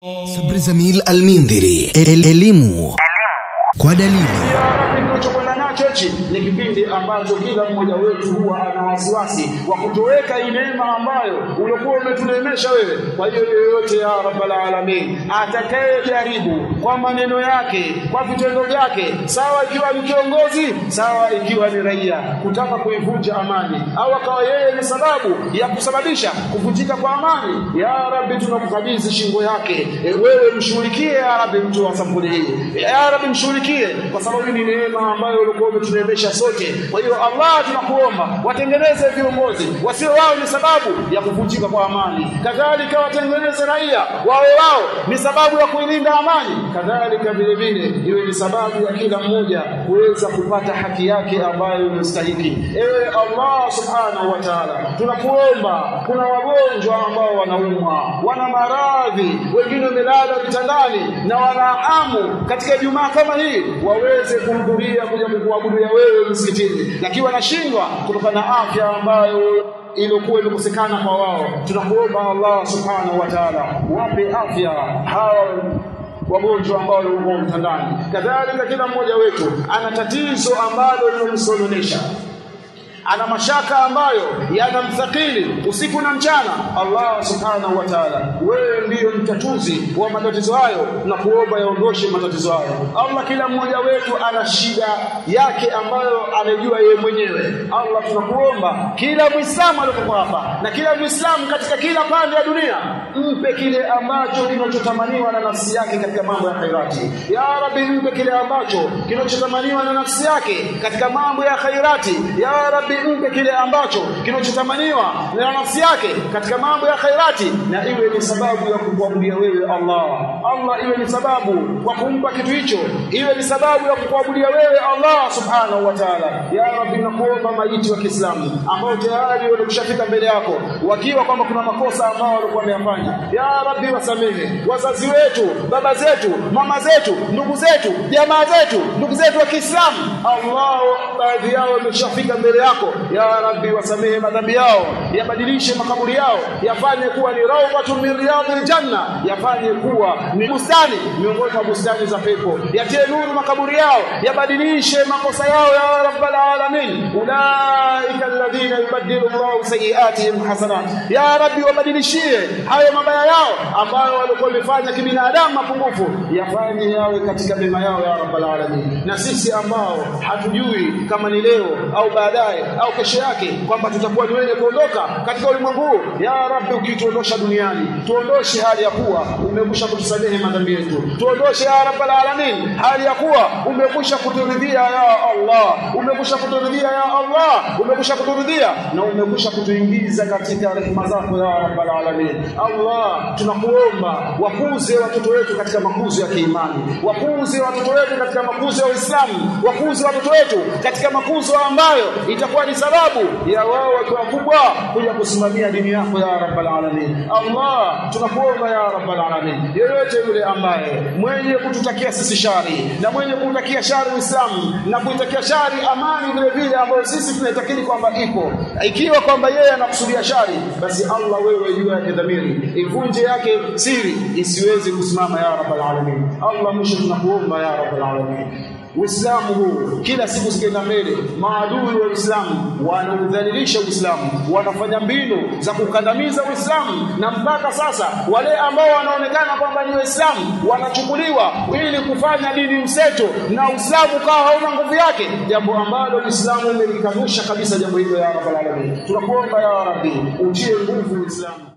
Sabri Zamil Al-Mindhiri, elimu kwa dalili. Tunachokwenda nacho ni kipindi ambacho kila mmoja wetu huwa ana wasiwasi wa kutoweka ile neema ambayo ulikuwa umetuneemesha wewe. Kwa hiyo yoyote ya Rabbal Alamin atakayejaribu kwa maneno yake, kwa vitendo vyake, sawa ikiwa ni kiongozi, sawa ikiwa ni raia, kutaka kuivunja amani au akawa yeye ni sababu ya kusababisha kuvunjika kwa amani, ya Rabbi tunakukabidhi shingo yake. Wewe mshughulikie ya Rabbi mtu wa sampuli hii, ya Rabbi mshughulikie, kwa sababu ni neema ambayo ulikuwa umetuneemesha sote. Kwa hiyo Allah tunakuomba watengeneze viongozi wasio wao ni sababu ya kuvunjika kwa amani, kadhalika watengeneze raia wao ni sababu ya kuilinda amani, kadhalika vile vile iwe ni sababu ya kila mmoja kuweza kupata haki yake ambayo inastahili. Ewe Allah subhanahu wa ta'ala, tunakuomba kuna wagonjwa ambao wanaumwa, wana maradhi, wengine wamelala vitandani na wanahamu katika Jumaa kama hii waweze kuhudhuria kuja kuabudu wewe msikitini, lakini wanashindwa kutokana na afya ambayo ilikuwa imekosekana kwa wao. Tunakuomba Allah subhanahu wa ta'ala wape afya hao wagonjwa ambao wako mtandani. Kadhalika kila mmoja wetu ana tatizo ambalo linamsononesha, ana mashaka ambayo yanamthakili usiku na mchana. Allah subhanahu wa ta'ala, wewe ndiyo mtatuzi wa matatizo hayo, na kuomba yaondoshe matatizo hayo. Allah, kila mmoja wetu ana shida yake ambayo anajua yeye mwenyewe. Allah, tunakuomba kila Muislamu aliyokuwa hapa na kila Muislamu katika kila pande ya dunia, mpe kile ambacho kinachotamaniwa na nafsi yake katika mambo ya khairati. Ya Rabbi, mpe kile ambacho kinachotamaniwa na nafsi yake katika mambo ya khairati. Ya Rabbi, mpe kile ambacho kinachotamaniwa na nafsi yake katika mambo ya khairati, na iwe ni sababu ya kukuabudia wewe Allah. Allah, iwe ni sababu kwa kumpa kitu hicho, iwe ni sababu ya kukuabudia wewe Allah subhanahu wa ta'ala. Ya Rabbi, nakuomba maiti wa Kiislamu ambao tayari wamekushafika mbele yako wakiwa kwamba kuna makosa ambao walikuwa wameyafanya, ya Rabbi wasamehe wazazi wetu, baba zetu, mama zetu, ndugu zetu, jamaa zetu, ndugu zetu wa Kiislamu. Allah, baadhi yao wameshafika mbele yako, ya Rabbi wasamehe madhambi yao, yabadilishe makaburi yao, yafanye kuwa ni rawdatun min riyadil janna, yafanye kuwa ni bustani miongoni mwa bustani za pepo, yatie nuru makaburi yao, yabadilishe makosa yao ya Rabbal Alamin. Ulaika alladhina yubaddilu Allahu sayiatihim hasanat, ya Rabbi wabadilishie hayo mabaya yao ambayo walikuwa wamefanya kibinadamu mapungufu, yafanye yawe katika mema yao ya Rabbal Alamin. Na sisi ambao hatujui kama ni leo au baadaye au kesho yake kwamba tutakuwa ni wenye kuondoka katika ulimwengu huu, ya Rabbi ukituondosha duniani, tuondoshe hali ya kuwa umekwisha kutusamehe madhambi yetu, tuondoshe ya Rabbal Alamin hali ya kuwa umekwisha kuturidhia ya Allah, umekwisha kuturidhia ya Allah, umekwisha kuturidhia na umekwisha kutuingiza katika rehema zako ya Rabbal Alamin. Allah, tunakuomba wakuze watoto wetu katika makuzi ya kiimani, wakuze watoto wetu katika makuzi ya Uislamu, wakuze watoto wetu katika makuzi ambayo itakuwa ni sababu ya wao wakiwa kubwa kuja kusimamia dini yako ya Rabbal Alamin. Allah, tunakuomba ya Rabbal Alamin, yeyote yule ambaye mwenye kututakia sisi shari na mwenye kutakia shari Uislamu na kuitakia shari amani vile vile ambayo sisi tunatakini kwamba ipo, ikiwa kwamba yeye anakusudia shari, basi Allah wewe juu yake dhamiri, ivunje yake siri isiweze kusimama ya Rabbal Alamin. Allah, mwisho tunakuomba ya Rabbal Alamin, Uislamu huu kila siku zikienda mbele, maadui wa Uislamu wanaudhalilisha Uislamu, wanafanya mbinu za kukandamiza Uislamu, na mpaka sasa wale ambao wanaonekana kwamba ni Waislamu wanachukuliwa ili kufanya dini mseto na Uislamu kawa hauna nguvu yake, jambo ambalo Uislamu umelikanusha kabisa jambo hilo ya Rabbal Alamin. Tunakuomba ya Rabbi utie nguvu Uislamu.